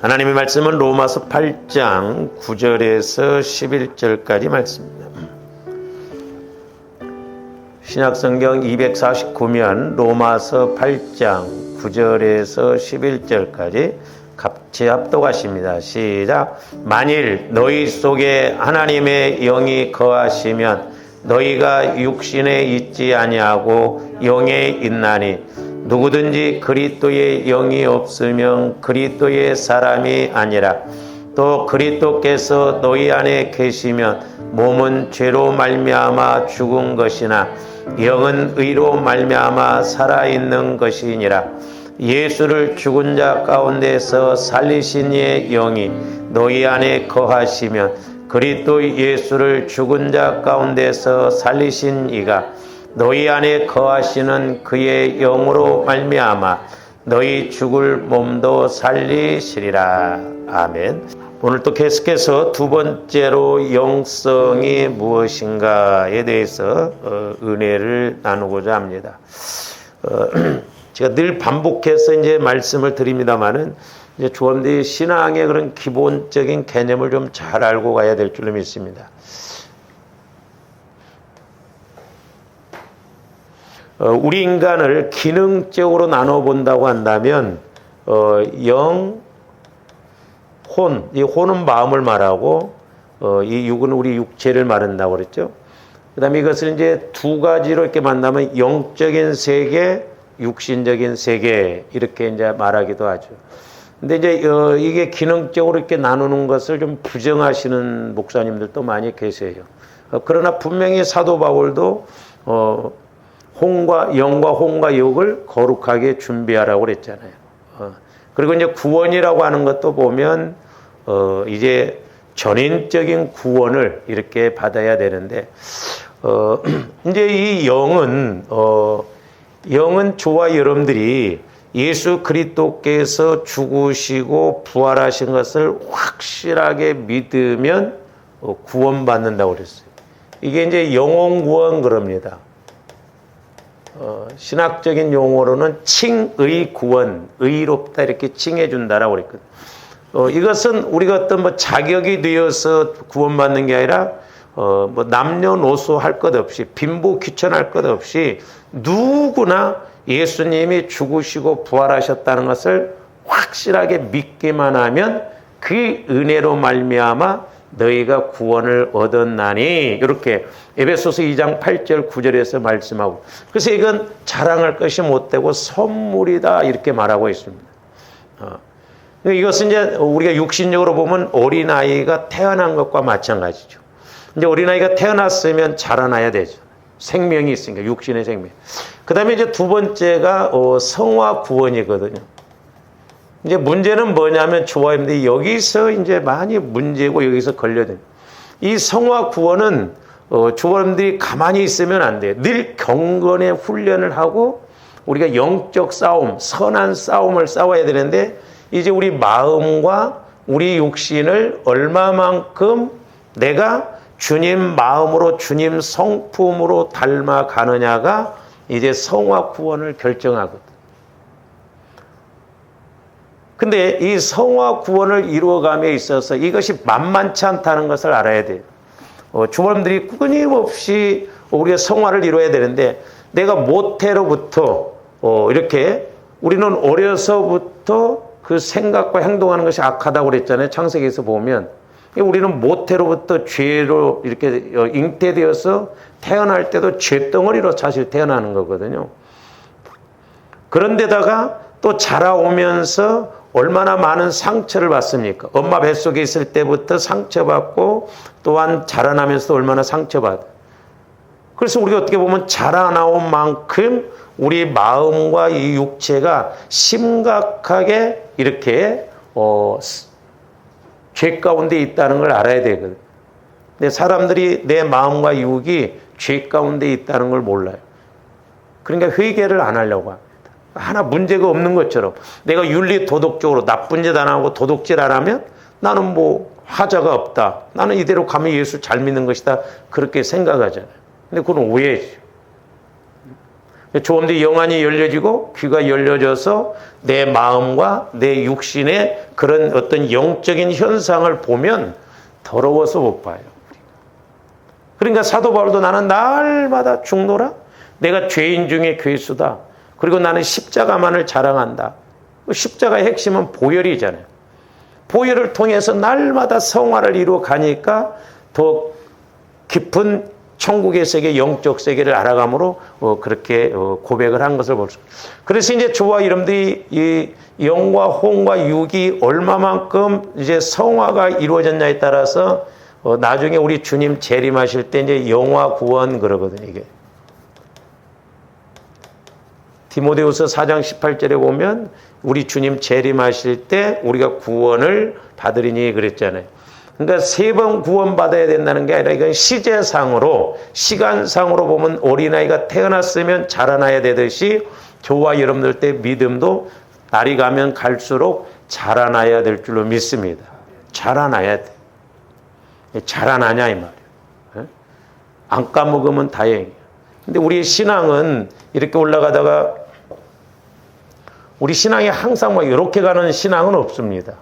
하나님의 말씀은 로마서 8장 9절에서 11절까지 말씀입니다. 신약성경 249면 로마서 8장 9절에서 11절까지 같이 합독하십니다. 시작. 만일 너희 속에 하나님의 영이 거하시면 너희가 육신에 있지 아니하고 영에 있나니 누구든지 그리스도의 영이 없으면 그리스도의 사람이 아니라 또 그리스도께서 너희 안에 계시면 몸은 죄로 말미암아 죽은 것이나 영은 의로 말미암아 살아있는 것이니라. 예수를 죽은 자 가운데서 살리신 이의 영이 너희 안에 거하시면 그리스도 예수를 죽은 자 가운데서 살리신 이가 너희 안에 거하시는 그의 영으로 말미암아 너희 죽을 몸도 살리시리라. 아멘. 오늘 또 계속해서 두 번째로 영성이 무엇인가에 대해서 은혜를 나누고자 합니다. 제가 늘 반복해서 이제 말씀을 드립니다만은 이제 조원들이 신앙의 그런 기본적인 개념을 좀 잘 알고 가야 될 줄로 믿습니다. 우리 인간을 기능적으로 나눠 본다고 한다면 영, 혼, 이 혼은 마음을 말하고 이 육은 우리 육체를 말한다고 그랬죠. 그다음에 이것을 이제 두 가지로 이렇게 만나면 영적인 세계, 육신적인 세계 이렇게 이제 말하기도 하죠. 근데 이제 이게 기능적으로 이렇게 나누는 것을 좀 부정하시는 목사님들도 많이 계세요. 그러나 분명히 사도 바울도 영과 혼과 육을 거룩하게 준비하라고 그랬잖아요. 그리고 이제 구원이라고 하는 것도 보면 이제 전인적인 구원을 이렇게 받아야 되는데 이제 이 영은 저와 여러분들이 예수 그리스도께서 죽으시고 부활하신 것을 확실하게 믿으면 구원받는다고 그랬어요. 이게 이제 영혼 구원 그럽니다. 신학적인 용어로는 칭의 구원, 의롭다 이렇게 칭해준다라고 그랬거든요. 이것은 우리가 어떤 자격이 되어서 구원받는 게 아니라 남녀노소 할 것 없이 빈부 귀천할 것 없이 누구나 예수님이 죽으시고 부활하셨다는 것을 확실하게 믿기만 하면 그 은혜로 말미암아 너희가 구원을 얻었나니 이렇게 에베소서 2장 8절 9절에서 말씀하고, 그래서 이건 자랑할 것이 못되고 선물이다 이렇게 말하고 있습니다. 이것은 이제 우리가 육신적으로 보면 어린아이가 태어난 것과 마찬가지죠. 이제 어린아이가 태어났으면 자라나야 되죠. 생명이 있으니까, 육신의 생명. 그 다음에 이제 두 번째가 성화 구원이거든요. 이제 문제는 뭐냐면 조화입니다. 여기서 이제 많이 문제고 여기서 걸려든 이 성화 구원은 조화님들이 가만히 있으면 안 돼요. 늘 경건의 훈련을 하고 우리가 영적 싸움, 선한 싸움을 싸워야 되는데 이제 우리 마음과 우리 육신을 얼마만큼 내가 주님 마음으로 주님 성품으로 닮아가느냐가 이제 성화 구원을 결정하거든. 근데 이 성화 구원을 이루어감에 있어서 이것이 만만치 않다는 것을 알아야 돼요. 주님들이 끊임없이 우리가 성화를 이루어야 되는데 내가 모태로부터 이렇게 우리는 어려서부터 그 생각과 행동하는 것이 악하다고 그랬잖아요. 창세기에서 보면 우리는 모태로부터 죄로 이렇게 잉태되어서 태어날 때도 죄덩어리로 사실 태어나는 거거든요. 그런데다가 또 자라오면서 얼마나 많은 상처를 받습니까? 엄마 뱃속에 있을 때부터 상처받고 또한 자라나면서도 얼마나 상처받아. 그래서 우리가 어떻게 보면 자라나온 만큼 우리 마음과 이 육체가 심각하게 이렇게 죄 가운데 있다는 걸 알아야 되거든. 근데 사람들이 내 마음과 육이 죄 가운데 있다는 걸 몰라요. 그러니까 회개를 안 하려고 합니다. 하나 문제가 없는 것처럼 내가 윤리 도덕적으로 나쁜 짓 안 하고 도둑질 안 하면 나는 하자가 없다. 나는 이대로 가면 예수 잘 믿는 것이다. 그렇게 생각하잖아요. 근데 그건 오해죠. 조음도 영안이 열려지고 귀가 열려져서 내 마음과 내 육신의 그런 어떤 영적인 현상을 보면 더러워서 못 봐요. 그러니까 사도 바울도 나는 날마다 죽노라. 내가 죄인 중에 괴수다. 그리고 나는 십자가만을 자랑한다. 십자가의 핵심은 보혈이잖아요. 보혈을 통해서 날마다 성화를 이루어 가니까 더 깊은 천국의 세계, 영적 세계를 알아감으로 그렇게 고백을 한 것을 볼 수 있습니다. 그래서 이제 저와 여러분들이 이 영과 혼과 육이 얼마만큼 이제 성화가 이루어졌냐에 따라서 나중에 우리 주님 재림하실 때 이제 영화 구원 그러거든요, 이게. 디모데후서 4장 18절에 보면 우리 주님 재림하실 때 우리가 구원을 받으리니 그랬잖아요. 그러니까 세 번 구원받아야 된다는 게 아니라 이건 시제상으로, 시간상으로 보면 어린아이가 태어났으면 자라나야 되듯이 저와 여러분들 때 믿음도 날이 가면 갈수록 자라나야 될 줄로 믿습니다. 자라나야 돼. 자라나냐 이 말이에요. 안 까먹으면 다행이에요. 근데 우리의 신앙은 이렇게 올라가다가 우리 신앙이 항상 막 이렇게 가는 신앙은 없습니다.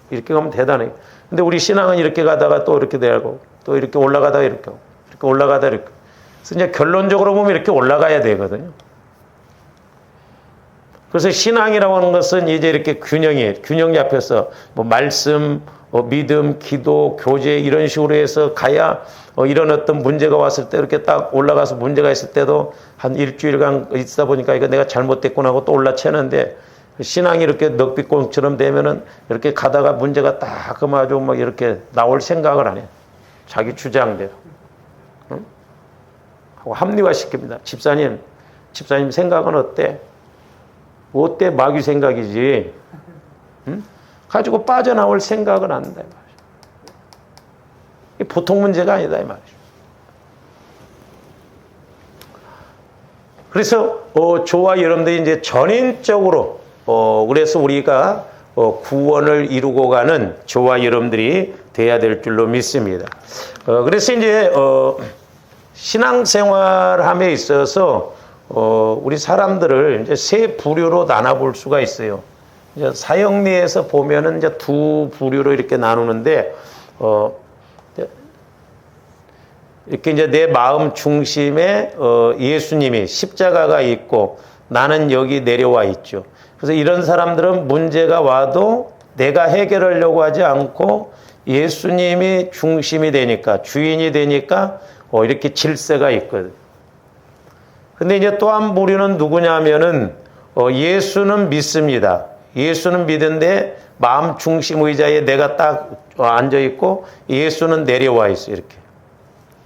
이렇게 가면 대단해요. 근데 우리 신앙은 이렇게 가다가 또 이렇게 되고 또 이렇게 올라가다가 이렇게 올라가다 이렇게. 그래서 이제 결론적으로 보면 이렇게 올라가야 되거든요. 그래서 신앙이라고 하는 것은 이제 이렇게 균형이에요. 균형 잡혀서 뭐 말씀, 믿음, 기도, 교제 이런 식으로 해서 가야 이런 어떤 문제가 왔을 때 이렇게 딱 올라가서 문제가 있을 때도 한 일주일간 있다 보니까 이거 내가 잘못됐구나 하고 또 올라채는데 신앙이 이렇게 넉비꽁처럼 되면은 이렇게 가다가 문제가 딱 그만 아주 막 이렇게 나올 생각을 안 해요. 자기 주장대로. 응? 하고 합리화시킵니다. 집사님 생각은 어때? 어때? 마귀 생각이지. 응? 가지고 빠져나올 생각은 안 한다. 이 말이죠. 보통 문제가 아니다. 이 말이죠. 그래서, 저와 여러분들이 이제 전인적으로, 그래서 우리가 구원을 이루고 가는 저와 여러분들이 돼야 될 줄로 믿습니다. 그래서 이제, 신앙생활함에 있어서, 우리 사람들을 이제 세 부류로 나눠볼 수가 있어요. 이제 사형리에서 보면은 이제 두 부류로 이렇게 나누는데, 이렇게 이제 내 마음 중심에 예수님이 십자가가 있고 나는 여기 내려와 있죠. 그래서 이런 사람들은 문제가 와도 내가 해결하려고 하지 않고 예수님이 중심이 되니까, 주인이 되니까 이렇게 질서가 있거든. 근데 이제 또 한 부류는 누구냐면은 예수는 믿습니다. 예수는 믿는데 마음 중심 의자에 내가 딱 앉아 있고 예수는 내려와 있어 이렇게.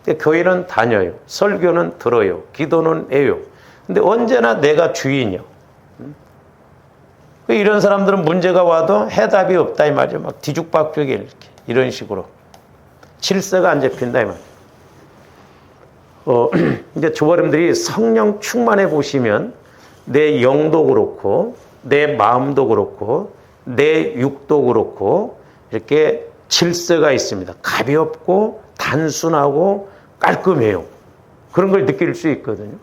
근데 교회는 다녀요. 설교는 들어요. 기도는 해요. 근데 언제나 내가 주인이요. 이런 사람들은 문제가 와도 해답이 없다 이 말이죠. 막 뒤죽박죽이 이렇게 이런 식으로 질서가 안 잡힌다 이 말이죠. 이제 조버님들이 성령 충만해 보시면 내 영도 그렇고 내 마음도 그렇고 내 육도 그렇고 이렇게 질서가 있습니다. 가볍고 단순하고 깔끔해요. 그런 걸 느낄 수 있거든요.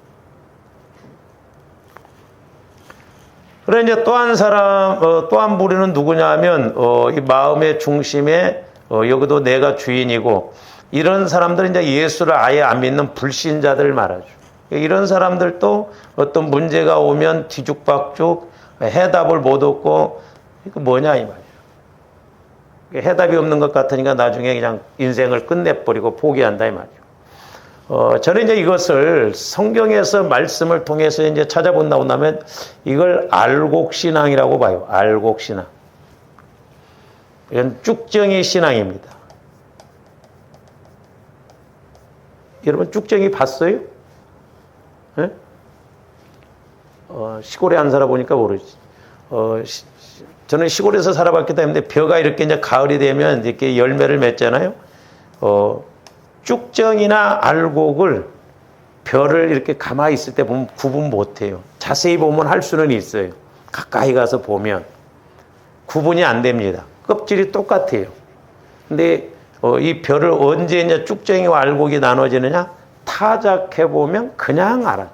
그래 이제 또 한 사람, 또 한 부류는 누구냐면 이 마음의 중심에 여기도 내가 주인이고 이런 사람들은 이제 예수를 아예 안 믿는 불신자들 말하죠. 이런 사람들도 어떤 문제가 오면 뒤죽박죽 해답을 못 얻고 이거 뭐냐 이 말이에요. 해답이 없는 것 같으니까 나중에 그냥 인생을 끝내버리고 포기한다 이 말이에요. 저는 이제 이것을 성경에서 말씀을 통해서 이제 찾아본다고 하면 이걸 알곡신앙이라고 봐요. 알곡신앙. 이건 쭉정이 신앙입니다. 여러분 쭉정이 봤어요? 네? 시골에 안 살아보니까 모르지. 저는 시골에서 살아봤기 때문에 벼가 이렇게 이제 가을이 되면 이렇게 열매를 맺잖아요. 쭉정이나 알곡을 벼를 이렇게 가만히 있을 때 보면 구분 못 해요. 자세히 보면 할 수는 있어요. 가까이 가서 보면 구분이 안 됩니다. 껍질이 똑같아요. 근데 이 벼를 언제 이제 쭉정이와 알곡이 나눠지느냐? 타작해 보면 그냥 알아.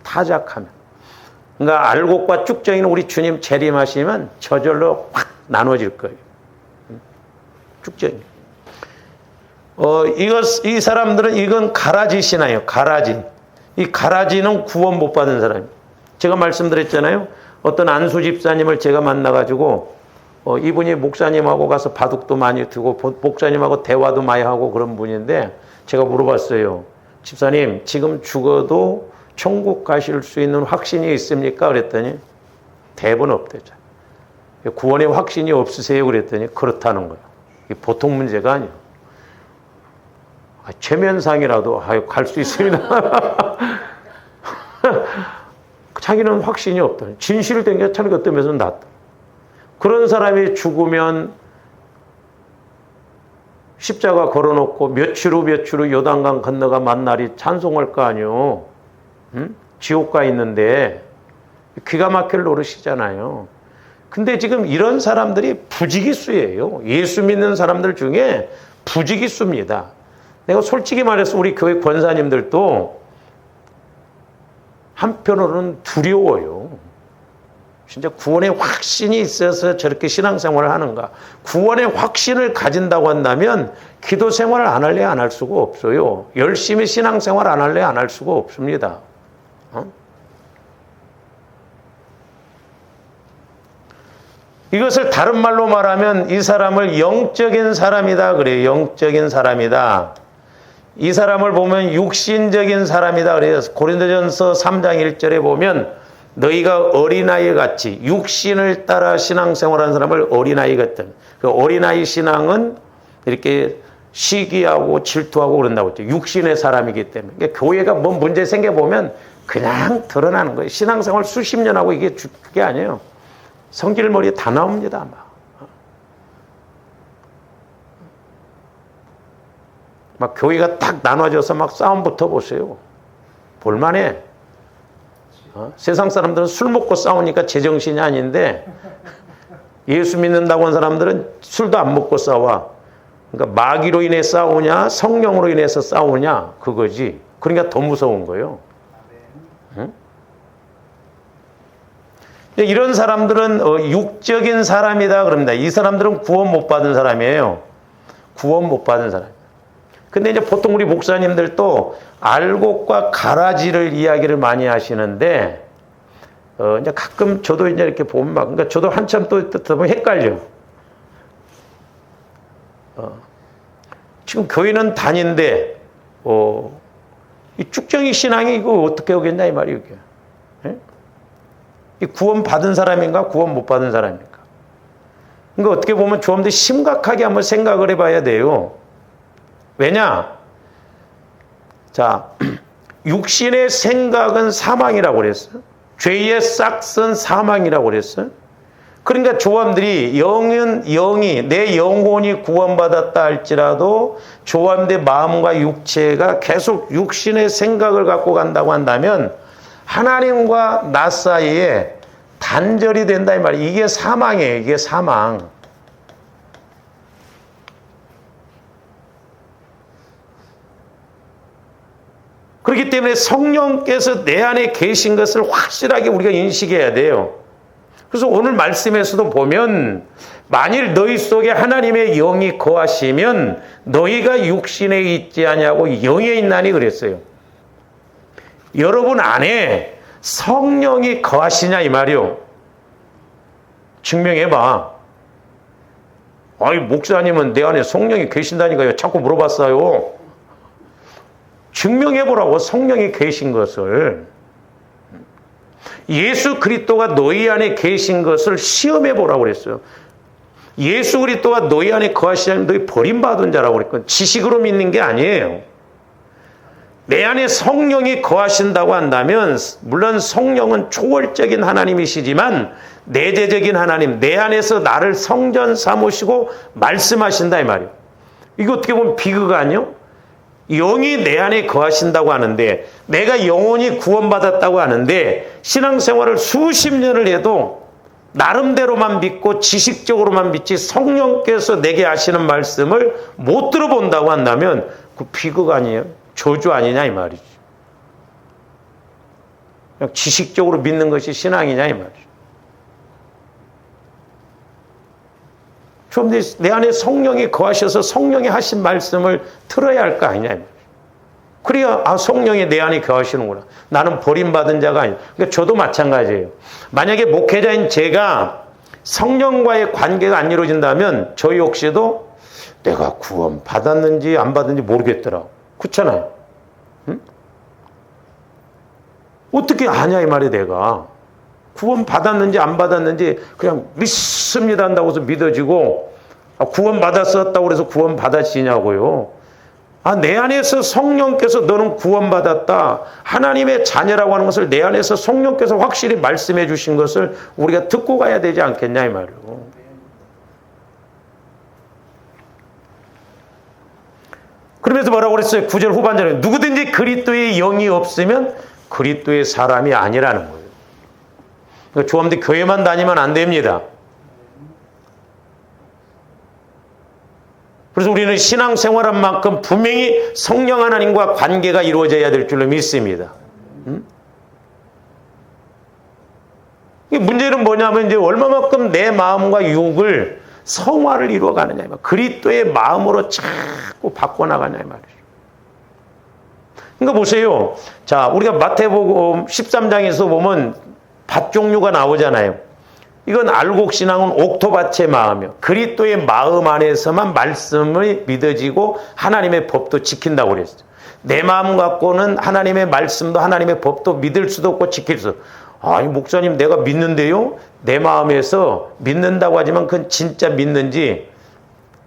타작하면. 그러니까 알곡과 쭉정이는 우리 주님 재림하시면 저절로 확 나눠질 거예요. 쭉정이. 이 사람들은 이건 가라지 신화예요. 가라지. 이 가라지는 구원 못 받은 사람이에요. 제가 말씀드렸잖아요. 어떤 안수 집사님을 제가 만나가지고 이분이 목사님하고 가서 바둑도 많이 두고 목사님하고 대화도 많이 하고 그런 분인데 제가 물어봤어요. 집사님, 지금 죽어도 천국 가실 수 있는 확신이 있습니까? 그랬더니 대부분 없대죠. 구원의 확신이 없으세요? 그랬더니 그렇다는 거예요. 이게 보통 문제가 아니에요. 최면상이라도 갈 수 있습니다. 자기는 확신이 없다. 진실된 게 자기가 어떤 면에서는 낫다. 그런 사람이 죽으면 십자가 걸어놓고 며칠 후 요단강 건너가 만날이 찬송할 거 아니요. 응? 지옥가 있는데 기가 막힐 노릇이잖아요. 근데 지금 이런 사람들이 부지기수예요. 예수 믿는 사람들 중에 부지기수입니다. 내가 솔직히 말해서 우리 교회 권사님들도 한편으로는 두려워요. 진짜 구원의 확신이 있어서 저렇게 신앙생활을 하는가. 구원의 확신을 가진다고 한다면 기도 생활을 안 할래 안 할 수가 없어요. 열심히 신앙생활 안 할래 안 할 수가 없습니다. 이것을 다른 말로 말하면 이 사람을 영적인 사람이다 그래요. 영적인 사람이다. 이 사람을 보면 육신적인 사람이다 그래서 고린도전서 3장 1절에 보면 너희가 어린아이 같이 육신을 따라 신앙생활하는 사람을 어린아이 같은, 그 어린아이 신앙은 이렇게 시기하고 질투하고 그런다고 했죠. 육신의 사람이기 때문에. 그러니까 교회가 뭐 문제 생겨보면 그냥 드러나는 거예요. 신앙생활 수십 년 하고 이게 그게 아니에요. 성질머리에 다 나옵니다 아마. 막 교회가 딱 나눠져서 막 싸움 붙어보세요. 볼만해. 세상 사람들은 술 먹고 싸우니까 제정신이 아닌데 예수 믿는다고 한 사람들은 술도 안 먹고 싸워. 그러니까 마귀로 인해 싸우냐 성령으로 인해서 싸우냐 그거지. 그러니까 더 무서운 거예요. 응? 이런 사람들은 육적인 사람이다 그럽니다. 이 사람들은 구원 못 받은 사람이에요. 구원 못 받은 사람. 근데 이제 보통 우리 목사님들도 알곡과 가라지를 이야기를 많이 하시는데, 이제 가끔 저도 이제 이렇게 보면 막, 그러니까 저도 한참 또 보면 헷갈려. 지금 교회는 다닌데, 이 쭉정이 신앙이 이거 어떻게 오겠냐, 이 말이에요, 이게. 예? 이 구원 받은 사람인가, 구원 못 받은 사람인가. 그러니까 어떻게 보면 좀 더 심각하게 한번 생각을 해봐야 돼요. 왜냐? 자, 육신의 생각은 사망이라고 그랬어요. 죄의 싹은 사망이라고 그랬어요. 그러니까 조함들이 영이 내 영혼이 구원받았다 할지라도 조함대 마음과 육체가 계속 육신의 생각을 갖고 간다고 한다면 하나님과 나 사이에 단절이 된다 이 말이에요. 이게 사망이에요. 이게 사망. 그렇기 때문에 성령께서 내 안에 계신 것을 확실하게 우리가 인식해야 돼요. 그래서 오늘 말씀에서도 보면 만일 너희 속에 하나님의 영이 거하시면 너희가 육신에 있지 아니하고 영에 있나니 그랬어요. 여러분 안에 성령이 거하시냐 이 말이요. 증명해봐. 아이 목사님은 내 안에 성령이 계신다니까요. 자꾸 물어봤어요. 증명해보라고 성령이 계신 것을. 예수 그리스도가 너희 안에 계신 것을 시험해보라고 그랬어요. 예수 그리스도가 너희 안에 거하시면 너희 버림받은 자라고 그랬거든요. 지식으로 믿는 게 아니에요. 내 안에 성령이 거하신다고 한다면 물론 성령은 초월적인 하나님이시지만 내재적인 하나님, 내 안에서 나를 성전 삼으시고 말씀하신다 이 말이에요. 이거 어떻게 보면 비극 아니에요? 영이 내 안에 거하신다고 하는데 내가 영혼이 구원받았다고 하는데 신앙생활을 수십 년을 해도 나름대로만 믿고 지식적으로만 믿지 성령께서 내게 하시는 말씀을 못 들어본다고 한다면 그 비극 아니에요? 저주 아니냐 이 말이지. 그냥 지식적으로 믿는 것이 신앙이냐 이 말이죠. 좀 내 안에 성령이 거하셔서 성령이 하신 말씀을 들어야 할 거 아니냐 이 말이죠. 그래야 성령이 내 안에 거하시는구나. 나는 버림받은 자가 아니야. 그러니까 저도 마찬가지예요. 만약에 목회자인 제가 성령과의 관계가 안 이루어진다면 저 역시도 내가 구원 받았는지 안 받았는지 모르겠더라고. 그렇잖아요. 응? 어떻게 아냐 이 말이야. 내가 구원 받았는지 안 받았는지 그냥 믿습니다 한다고 해서 믿어지고 구원 받았었다고 해서 구원 받아지냐고요. 내 안에서 성령께서 너는 구원받았다. 하나님의 자녀라고 하는 것을 내 안에서 성령께서 확실히 말씀해 주신 것을 우리가 듣고 가야 되지 않겠냐 이 말이에요. 그러면서 뭐라고 그랬어요? 9절 후반절에 누구든지 그리스도의 영이 없으면 그리스도의 사람이 아니라는 거예요. 그러니까 조합들 교회만 다니면 안 됩니다. 그래서 우리는 신앙생활한 만큼 분명히 성령 하나님과 관계가 이루어져야 될 줄로 믿습니다. 문제는 뭐냐면 이제 얼마만큼 내 마음과 육을 성화를 이루어가느냐. 그리스도의 마음으로 자꾸 바꿔나가냐 말이죠. 그러니까 보세요. 자, 우리가 마태복음 13장에서 보면 밭 종류가 나오잖아요. 이건 알곡신앙은 옥토밭의 마음이요. 그리스도의 마음 안에서만 말씀을 믿어지고 하나님의 법도 지킨다고 그랬어요. 내 마음 갖고는 하나님의 말씀도 하나님의 법도 믿을 수도 없고 지킬 수. 아니 목사님 내가 믿는데요. 내 마음에서 믿는다고 하지만 그건 진짜 믿는지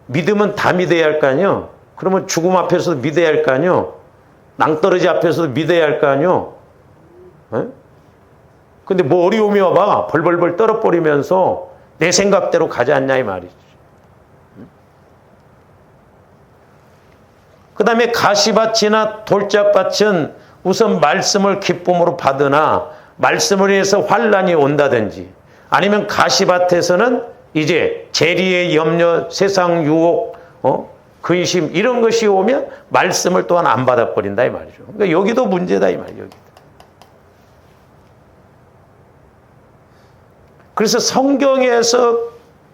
믿으면 다 믿어야 할 거 아니요. 그러면 죽음 앞에서도 믿어야 할 거 아니요. 낭떠러지 앞에서도 믿어야 할 거 아니요. 근데 뭐 어려움이 와봐 벌벌벌 떨어버리면서 내 생각대로 가지 않냐 이 말이지. 그 다음에 가시밭이나 돌짝밭은 우선 말씀을 기쁨으로 받으나 말씀을 위해서 환란이 온다든지 아니면 가시밭에서는 이제 재리의 염려, 세상 유혹, 근심 이런 것이 오면 말씀을 또한 안 받아버린다 이 말이죠. 그러니까 여기도 문제다 이 말이에요. 여기도. 그래서 성경에서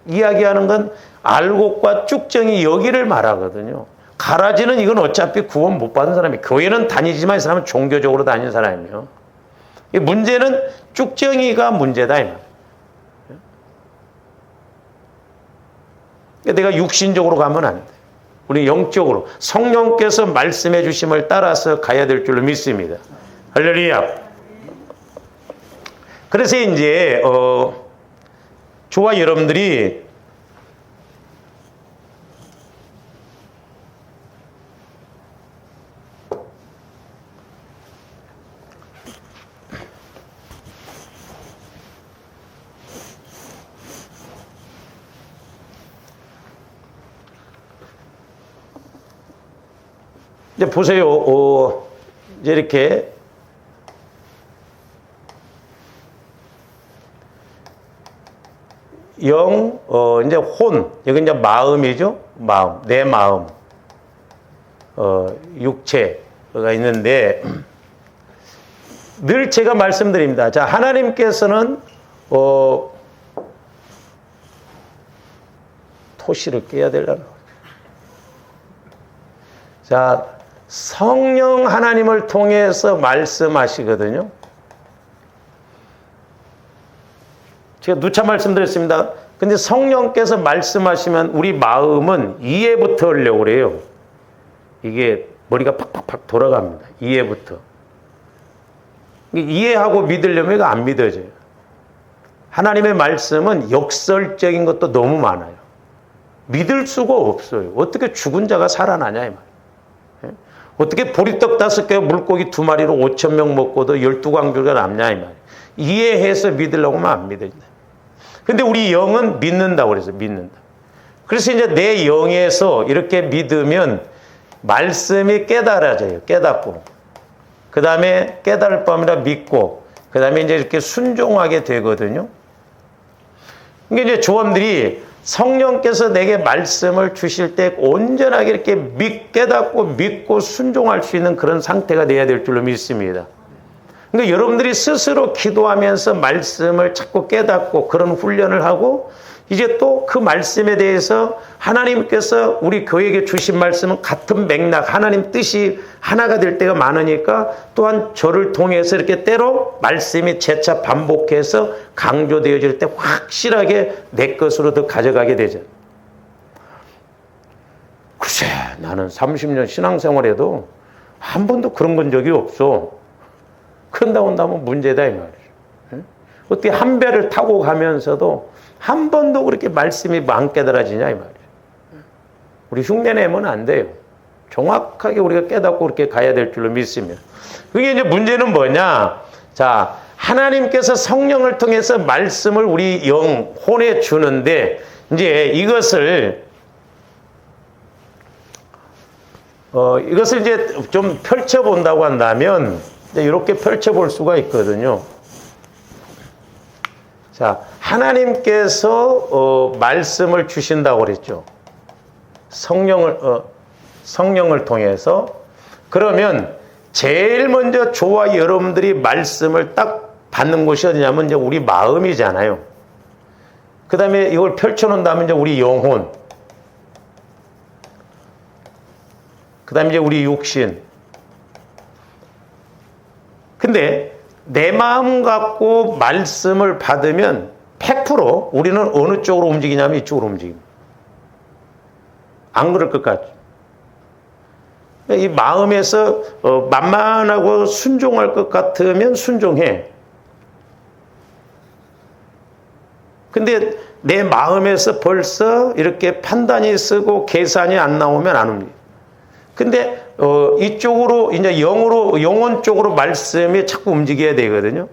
이야기하는 건 알곡과 쭉정이 여기를 말하거든요. 가라지는 이건 어차피 구원 못 받은 사람이 교회는 다니지만 이 사람은 종교적으로 다니는 사람이에요. 문제는 쭉정이가 문제다 이 말. 내가 육신적으로 가면 안 돼. 우리 영적으로 성령께서 말씀해 주심을 따라서 가야 될 줄로 믿습니다. 할렐루야. 그래서 이제 저와 여러분들이 이제 보세요. 이제 이렇게 영, 이제 혼, 여기 이제 마음이죠. 마음, 내 마음, 육체가 있는데 늘 제가 말씀드립니다. 자, 하나님께서는 토시를 깨야 되려나. 자, 성령 하나님을 통해서 말씀하시거든요. 제가 누차 말씀드렸습니다. 근데 성령께서 말씀하시면 우리 마음은 이해부터 하려고 그래요. 이게 머리가 팍팍팍 돌아갑니다. 이해부터. 이해하고 믿으려면 이거 안 믿어져요. 하나님의 말씀은 역설적인 것도 너무 많아요. 믿을 수가 없어요. 어떻게 죽은 자가 살아나냐 이 말이에요. 어떻게 보리떡 5개 물고기 2마리로 5,000명 먹고도 12광주가 남냐 이 말이에요. 이해해서 믿으려고 하면 안 믿어진다. 근데 우리 영은 믿는다고 그래서 믿는다. 그래서 이제 내 영에서 이렇게 믿으면 말씀이 깨달아져요. 깨닫고. 그 다음에 깨달을 밤이라 믿고. 그 다음에 이제 이렇게 순종하게 되거든요. 그러니까 이제 조언들이 성령께서 내게 말씀을 주실 때 온전하게 이렇게 깨닫고 믿고 순종할 수 있는 그런 상태가 돼야 될 줄로 믿습니다. 그러니까 여러분들이 스스로 기도하면서 말씀을 자꾸 깨닫고 그런 훈련을 하고 이제 또 그 말씀에 대해서 하나님께서 우리 교회에게 주신 말씀은 같은 맥락, 하나님 뜻이 하나가 될 때가 많으니까 또한 저를 통해서 이렇게 때로 말씀이 재차 반복해서 강조되어질 때 확실하게 내 것으로 더 가져가게 되죠. 글쎄, 나는 30년 신앙생활에도 한 번도 그런 건 적이 없어. 그런다고 한다면 문제다 이 말이죠. 어떻게 한 배를 타고 가면서도 한 번도 그렇게 말씀이 안 깨달아지냐 이 말이죠. 우리 흉내내면 안 돼요. 정확하게 우리가 깨닫고 그렇게 가야 될 줄로 믿습니다. 그게 이제 문제는 뭐냐? 자, 하나님께서 성령을 통해서 말씀을 우리 영혼에 주는데 이제 이것을 이제 좀 펼쳐본다고 한다면 이렇게 펼쳐볼 수가 있거든요. 자, 하나님께서 말씀을 주신다고 그랬죠. 성령을 통해서. 그러면 제일 먼저 저와 여러분들이 말씀을 딱 받는 곳이 어디냐면 이제 우리 마음이잖아요. 그 다음에 이걸 펼쳐놓는다면 이제 우리 영혼. 그 다음에 이제 우리 육신. 근데 내 마음 갖고 말씀을 받으면 100% 우리는 어느 쪽으로 움직이냐면 이쪽으로 움직입니다. 안 그럴 것 같죠? 이 마음에서 만만하고 순종할 것 같으면 순종해. 근데 내 마음에서 벌써 이렇게 판단이 쓰고 계산이 안 나오면 안 옵니다. 근데 이쪽으로 이제 영혼 쪽으로 말씀이 자꾸 움직여야 되거든요.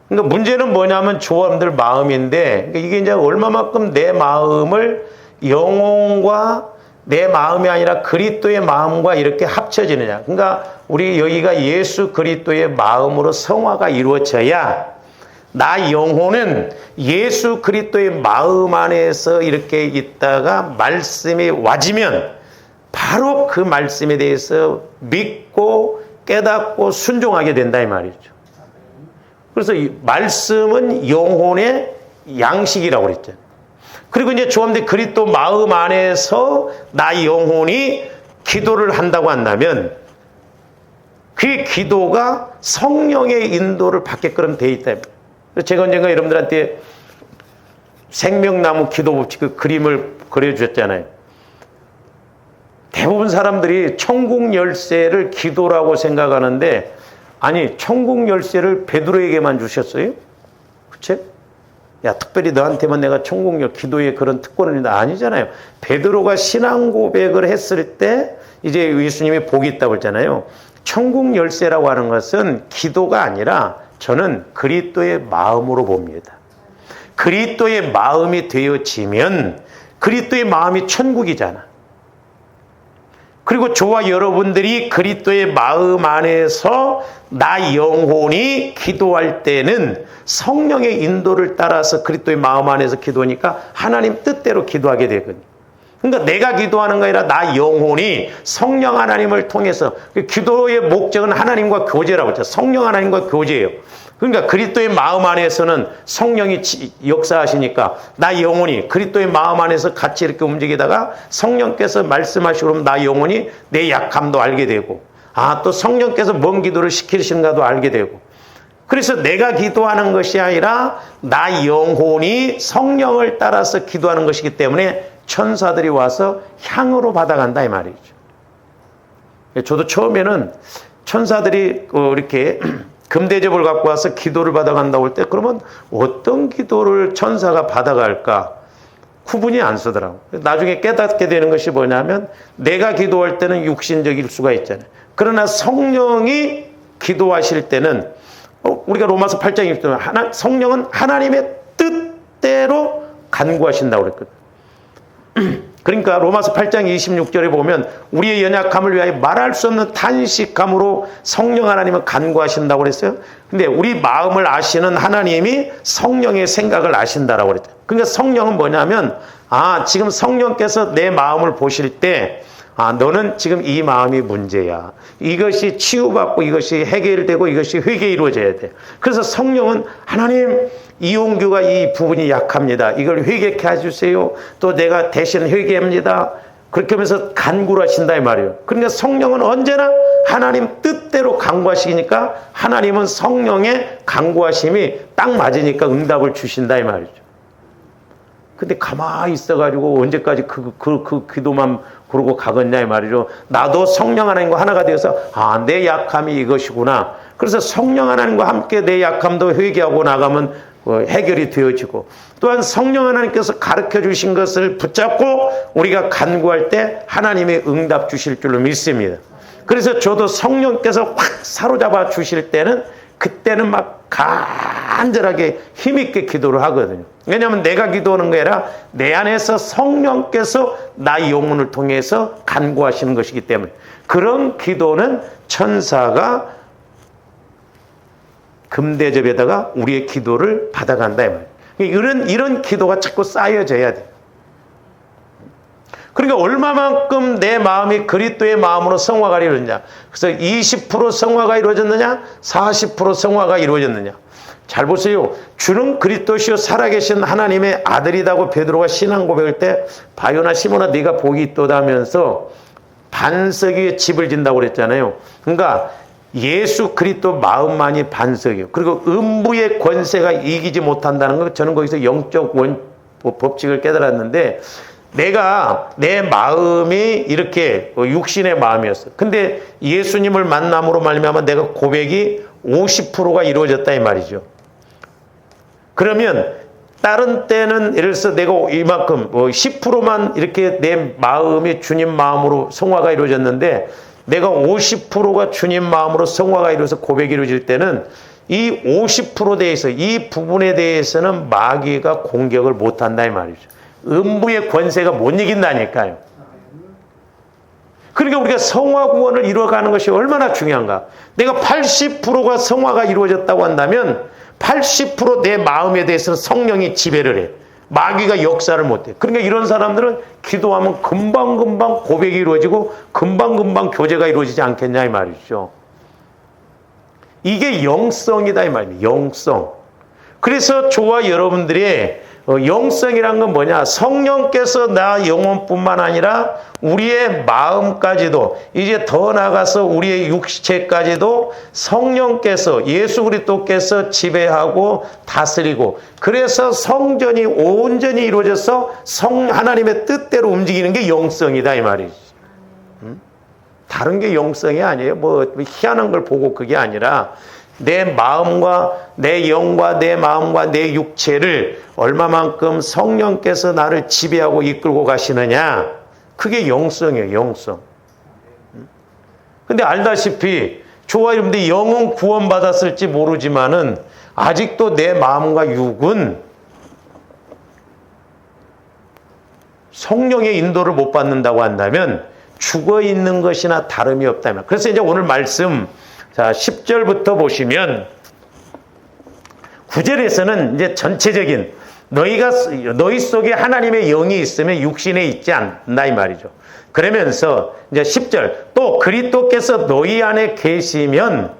그러니까 문제는 뭐냐면 저함들 마음인데 이게 이제 얼마만큼 내 마음을 영혼과 내 마음이 아니라 그리스도의 마음과 이렇게 합쳐지느냐. 그러니까 우리 여기가 예수 그리스도의 마음으로 성화가 이루어져야 나 영혼은 예수 그리스도의 마음 안에서 이렇게 있다가 말씀이 와지면 바로 그 말씀에 대해서 믿고 깨닫고 순종하게 된다 이 말이죠. 그래서 이 말씀은 영혼의 양식이라고 그랬잖아요. 그리고 이제 조함대 그리스도 마음 안에서 나 영혼이 기도를 한다고 한다면 그 기도가 성령의 인도를 받게끔 돼 있다. 제가 언젠가 여러분들한테 생명나무 기도 법칙 그 그림을 그려주셨잖아요. 대부분 사람들이 천국 열쇠를 기도라고 생각하는데 아니 천국 열쇠를 베드로에게만 주셨어요? 그치? 야 특별히 너한테만 내가 천국 기도의 그런 특권은 아니잖아요. 베드로가 신앙 고백을 했을 때 이제 예수님이 복이 있다고 했잖아요. 천국 열쇠라고 하는 것은 기도가 아니라 저는 그리스도의 마음으로 봅니다. 그리스도의 마음이 되어지면 그리스도의 마음이 천국이잖아. 그리고 저와 여러분들이 그리스도의 마음 안에서 나 영혼이 기도할 때는 성령의 인도를 따라서 그리스도의 마음 안에서 기도하니까 하나님 뜻대로 기도하게 되거든요. 그러니까 내가 기도하는 게 아니라 나 영혼이 성령 하나님을 통해서 기도의 목적은 하나님과 교제라고 했죠. 성령 하나님과 교제예요. 그러니까 그리스도의 마음 안에서는 성령이 역사하시니까 나 영혼이 그리스도의 마음 안에서 같이 이렇게 움직이다가 성령께서 말씀하시고 그러면 나 영혼이 내 약함도 알게 되고 또 성령께서 뭔 기도를 시키시는가도 알게 되고 그래서 내가 기도하는 것이 아니라 나 영혼이 성령을 따라서 기도하는 것이기 때문에 천사들이 와서 향으로 받아간다 이 말이죠. 저도 처음에는 천사들이 이렇게 금대접을 갖고 와서 기도를 받아간다고 할 때 그러면 어떤 기도를 천사가 받아갈까 구분이 안 서더라고요. 나중에 깨닫게 되는 것이 뭐냐면 내가 기도할 때는 육신적일 수가 있잖아요. 그러나 성령이 기도하실 때는 우리가 로마서 8장에 보면 성령은 하나님의 뜻대로 간구하신다고 그랬거든요. 그러니까 로마서 8장 26절에 보면 우리의 연약함을 위하여 말할 수 없는 탄식함으로 성령 하나님은 간구하신다고 그랬어요. 근데 우리 마음을 아시는 하나님이 성령의 생각을 아신다라고 그랬죠. 그러니까 성령은 뭐냐면 지금 성령께서 내 마음을 보실 때 아, 너는 지금 이 마음이 문제야. 이것이 치유받고 이것이 해결되고 이것이 회개 이루어져야 돼. 그래서 성령은 하나님, 이용규가 이 부분이 약합니다. 이걸 회개케 해주세요. 또 내가 대신 회개합니다. 그렇게 하면서 간구를 하신다 이 말이에요. 그러니까 성령은 언제나 하나님 뜻대로 간구하시니까 하나님은 성령의 간구하심이 딱 맞으니까 응답을 주신다 이 말이죠. 근데 가만히 있어가지고 언제까지 그 기도만 그러고 가겠냐 이 말이죠. 나도 성령 하나님과 하나가 되어서 아, 내 약함이 이것이구나. 그래서 성령 하나님과 함께 내 약함도 회개하고 나가면 해결이 되어지고, 또한 성령 하나님께서 가르쳐 주신 것을 붙잡고 우리가 간구할 때 하나님의 응답 주실 줄로 믿습니다. 그래서 저도 성령께서 확 사로잡아 주실 때는 그때는 막 간절하게 힘있게 기도를 하거든요. 왜냐하면 내가 기도하는 게 아니라 내 안에서 성령께서 나의 영혼을 통해서 간구하시는 것이기 때문에 그런 기도는 천사가 금대접에다가 우리의 기도를 받아간다 이 말이에요. 이런 기도가 자꾸 쌓여져야 돼요. 그러니까 얼마만큼 내 마음이 그리스도의 마음으로 성화가 이루어졌냐. 그래서 20% 성화가 이루어졌느냐 40% 성화가 이루어졌느냐. 잘 보세요. 주는 그리스도시요 살아계신 하나님의 아들이라고 베드로가 신앙 고백할 때 바요나 시몬아 네가 복이 있도다 하면서 반석 위에 집을 짓는다고 그랬잖아요. 그러니까 예수 그리스도 마음만이 반석이에요. 그리고 음부의 권세가 이기지 못한다는 거, 저는 거기서 영적 법칙을 깨달았는데, 내가 내 마음이 이렇게 육신의 마음이었어. 근데 예수님을 만남으로 말미암아 내가 고백이 50%가 이루어졌다 이 말이죠. 그러면 다른 때는 예를 들어서 내가 이만큼 10%만 이렇게 내 마음이 주님 마음으로 성화가 이루어졌는데, 내가 50%가 주님 마음으로 성화가 이루어서 고백이 이루어질 때는 이 50%에 대해서, 이 부분에 대해서는 마귀가 공격을 못한다 이 말이죠. 음부의 권세가 못 이긴다니까요. 그러니까 우리가 성화 구원을 이루어가는 것이 얼마나 중요한가. 내가 80%가 성화가 이루어졌다고 한다면 80% 내 마음에 대해서는 성령이 지배를 해. 마귀가 역사를 못해. 그러니까 이런 사람들은 기도하면 금방금방 고백이 이루어지고 금방금방 교제가 이루어지지 않겠냐 이 말이죠. 이게 영성이다 이 말입니다. 영성. 그래서 저와 여러분들의 영성이란 건 뭐냐? 성령께서 나 영혼뿐만 아니라 우리의 마음까지도, 이제 더 나아가서 우리의 육체까지도 성령께서, 예수 그리스도께서 지배하고 다스리고, 그래서 성전이 온전히 이루어져서 하나님의 뜻대로 움직이는 게 영성이다 이 말이지. 다른 게 영성이 아니에요. 뭐 희한한 걸 보고 그게 아니라 내 마음과 내 영과 내 마음과 내 육체를 얼마만큼 성령께서 나를 지배하고 이끌고 가시느냐. 그게 영성이에요. 영성. 근데 알다시피 저와 여러분들이 영은 구원받았을지 모르지만은 아직도 내 마음과 육은 성령의 인도를 못 받는다고 한다면 죽어 있는 것이나 다름이 없다면. 그래서 이제 오늘 말씀, 자, 10절부터 보시면 9절에서는 이제 전체적인 너희 속에 하나님의 영이 있으면 육신에 있지 않나 이 말이죠. 그러면서 이제 10절, 또 그리스도께서 너희 안에 계시면,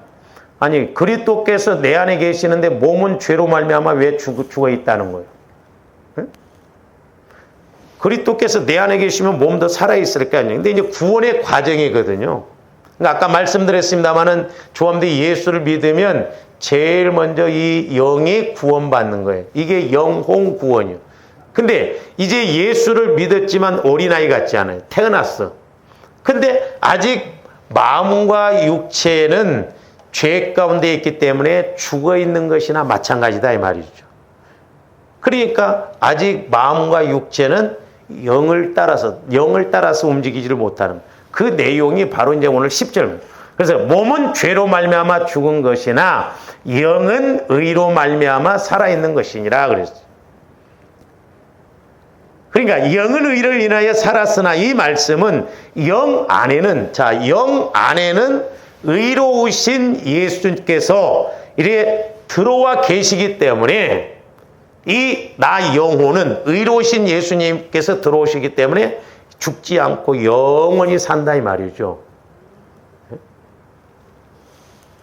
아니 그리스도께서 내 안에 계시는데 몸은 죄로 말미암아 왜 죽어 있다는 거예요. 응? 그리스도께서 내 안에 계시면 몸도 살아있을 거 아니에요. 근데 이제 구원의 과정이거든요. 그러니까 아까 말씀드렸습니다마는 조함들이 예수를 믿으면 제일 먼저 이 영이 구원받는 거예요. 이게 영혼 구원이요. 근데 이제 예수를 믿었지만 어린아이 같지 않아요. 태어났어. 근데 아직 마음과 육체는 죄 가운데 있기 때문에 죽어 있는 것이나 마찬가지다 이 말이죠. 그러니까 아직 마음과 육체는 영을 따라서 움직이지를 못하는 그 내용이 바로 이제 오늘 10절입니다. 그래서 몸은 죄로 말미암아 죽은 것이나 영은 의로 말미암아 살아있는 것이니라 그랬어요. 그러니까 영은 의를 인하여 살았으나, 이 말씀은 영 안에는 의로우신 예수님께서 이렇게 들어와 계시기 때문에, 이 나 영혼은 의로우신 예수님께서 들어오시기 때문에 죽지 않고 영원히 산다 이 말이죠.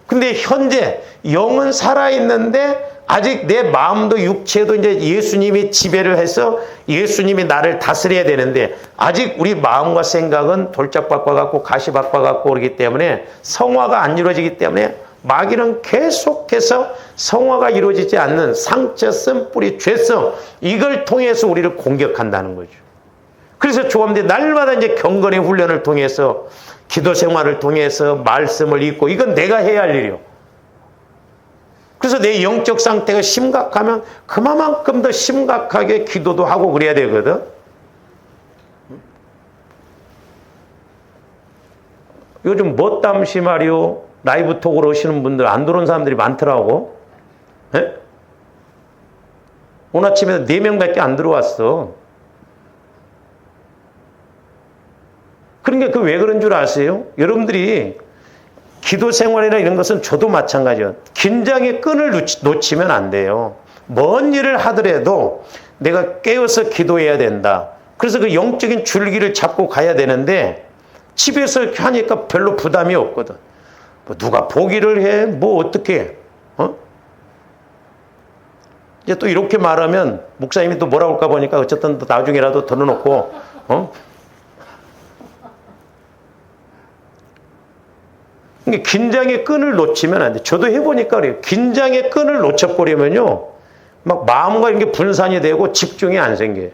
근데 현재 영은 살아있는데 아직 내 마음도 육체도 이제 예수님이 지배를 해서 예수님이 나를 다스려야 되는데 아직 우리 마음과 생각은 돌짝박과 같고 가시박과 같고 그러기 때문에 성화가 안 이루어지기 때문에 마귀는 계속해서 성화가 이루어지지 않는 상처, 쓴뿌리, 죄성 이걸 통해서 우리를 공격한다는 거죠. 그래서 조감들이 날마다 이제 경건의 훈련을 통해서 기도 생활을 통해서 말씀을 읽고 이건 내가 해야 할 일이요. 그래서 내 영적 상태가 심각하면 그만큼 더 심각하게 기도도 하고 그래야 되거든. 요즘 멋담시 말이요. 라이브 톡으로 오시는 분들 안 들어온 사람들이 많더라고. 네? 오늘 아침에 4명밖에 안 들어왔어. 그러니까 그 왜 그런 줄 아세요? 여러분들이 기도 생활이나 이런 것은 저도 마찬가지예요. 긴장의 끈을 놓치면 안 돼요. 먼 일을 하더라도 내가 깨어서 기도해야 된다. 그래서 그 영적인 줄기를 잡고 가야 되는데 집에서 이렇게 하니까 별로 부담이 없거든. 뭐 누가 보기를 해? 뭐 어떻게 해? 이제 또 이렇게 말하면 목사님이 또 뭐라고 할까 보니까 어쨌든 또 나중에라도 들어놓고 그러니까 긴장의 끈을 놓치면 안 돼. 저도 해보니까 그래요. 긴장의 끈을 놓쳐버리면요. 막 마음과 이런 게 분산이 되고 집중이 안 생겨요.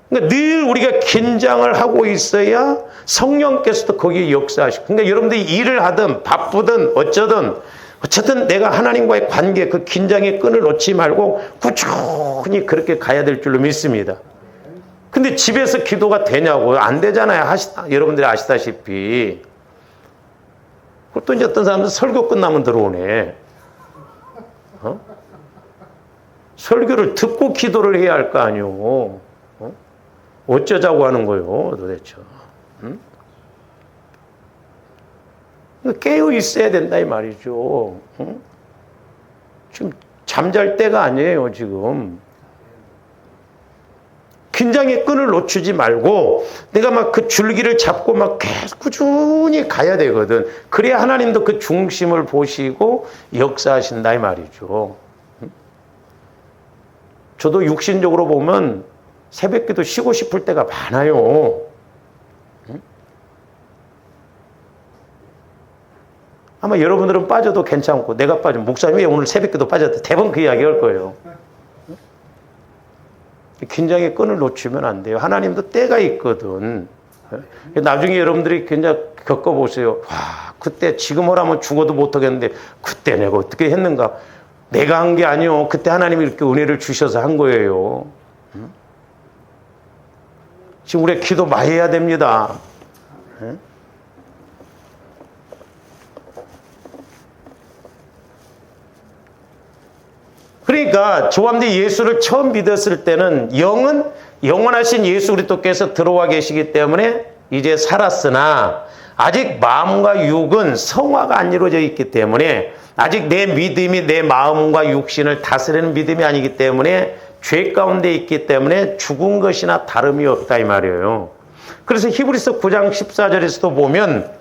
그러니까 늘 우리가 긴장을 하고 있어야 성령께서도 거기에 역사하시고. 그러니까 여러분들이 일을 하든 바쁘든 어쨌든 내가 하나님과의 관계 그 긴장의 끈을 놓지 말고 꾸준히 그렇게 가야 될 줄로 믿습니다. 근데 집에서 기도가 되냐고. 안 되잖아요. 여러분들이 아시다시피. 또 이제 어떤 사람들 설교 끝나면 들어오네. 설교를 듣고 기도를 해야 할 거 아니오. 어쩌자고 하는 거요, 도대체. 깨어 있어야 된다 이 말이죠. 지금 잠잘 때가 아니에요, 지금. 긴장의 끈을 놓치지 말고 내가 막 그 줄기를 잡고 막 계속 꾸준히 가야 되거든. 그래야 하나님도 그 중심을 보시고 역사하신다 이 말이죠. 저도 육신적으로 보면 새벽기도 쉬고 싶을 때가 많아요. 아마 여러분들은 빠져도 괜찮고 내가 빠지면 목사님 왜 오늘 새벽기도 빠졌다 대부분 그 이야기 할 거예요. 긴장의 끈을 놓치면 안 돼요. 하나님도 때가 있거든. 나중에 여러분들이 굉장히 겪어보세요. 와, 그때 지금 하라면 죽어도 못하겠는데 그때 내가 어떻게 했는가. 내가 한 게 아니요. 그때 하나님이 이렇게 은혜를 주셔서 한 거예요. 지금 우리 기도 많이 해야 됩니다. 그러니까 조함들이 예수를 처음 믿었을 때는 영은 영원하신 예수 그리스도께서 들어와 계시기 때문에 이제 살았으나 아직 마음과 육은 성화가 안 이루어져 있기 때문에 아직 내 믿음이 내 마음과 육신을 다스리는 믿음이 아니기 때문에 죄 가운데 있기 때문에 죽은 것이나 다름이 없다 이 말이에요. 그래서 히브리서 9장 14절에서도 보면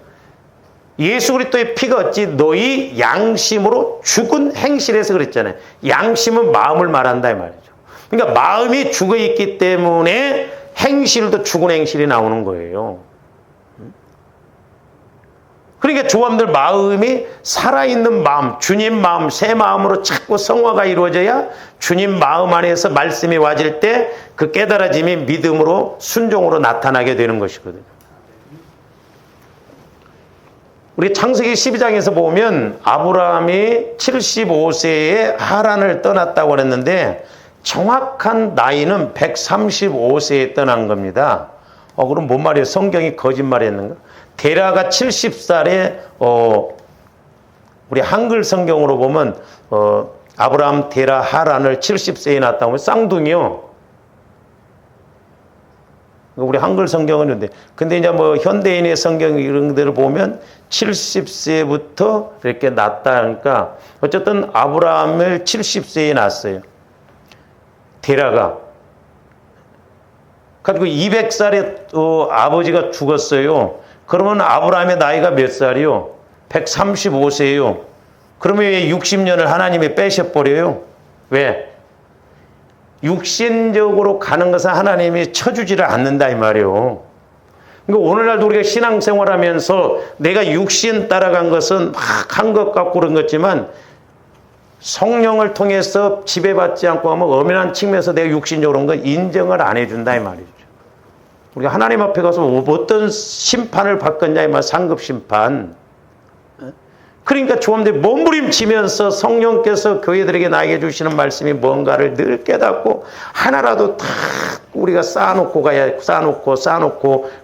예수 그리스도의 피가 어찌 너희 양심으로 죽은 행실에서 그랬잖아요. 양심은 마음을 말한다 이 말이죠. 그러니까 마음이 죽어 있기 때문에 행실도 죽은 행실이 나오는 거예요. 그러니까 조함들 마음이 살아있는 마음, 주님 마음, 새 마음으로 자꾸 성화가 이루어져야 주님 마음 안에서 말씀이 와질 때 그 깨달아짐이 믿음으로 순종으로 나타나게 되는 것이거든요. 우리 창세기 12장에서 보면 아브라함이 75세에 하란을 떠났다고 했는데 정확한 나이는 135세에 떠난 겁니다. 그럼 뭔 말이에요? 성경이 거짓말했는가? 데라가 70살에 우리 한글 성경으로 보면 아브라함, 데라, 하란을 70세에 낳았다고 하면 쌍둥이요. 우리 한글 성경은 있는데 근데 이제 뭐 현대인의 성경 이런 데를 보면 70세부터 이렇게 낳았다 하니까 어쨌든 아브라함을 70세에 낳았어요. 데라가. 그리고 200살에 아버지가 죽었어요. 그러면 아브라함의 나이가 몇 살이요? 135세예요. 그러면 왜 60년을 하나님이 빼셔버려요? 왜? 육신적으로 가는 것은 하나님이 쳐주지를 않는다 이 말이에요. 그러니까 오늘날도 우리가 신앙생활하면서 내가 육신 따라간 것은 막 한 것 같고 그런 거지만 성령을 통해서 지배받지 않고 하면 엄연한 측면에서 내가 육신적으로 온 건 인정을 안 해준다 이 말이죠. 우리가 하나님 앞에 가서 어떤 심판을 받겠냐 이 말, 상급 심판. 그러니까 조금들 몸부림치면서 성령께서 교회들에게 나에게 주시는 말씀이 뭔가를 늘 깨닫고 하나라도 다 우리가 쌓아놓고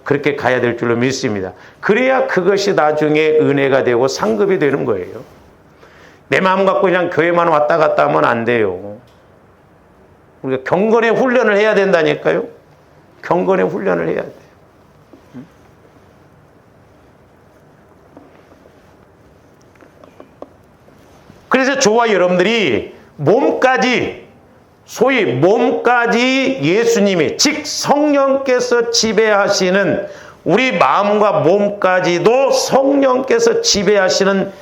그렇게 가야 될 줄로 믿습니다. 그래야 그것이 나중에 은혜가 되고 상급이 되는 거예요. 내 마음 갖고 그냥 교회만 왔다 갔다 하면 안 돼요. 우리가 경건의 훈련을 해야 된다니까요. 경건의 훈련을 해야 돼요. 그래서 저와 여러분들이 소위 몸까지 예수님이, 즉 성령께서 지배하시는 우리 마음과 몸까지도 성령께서 지배하시는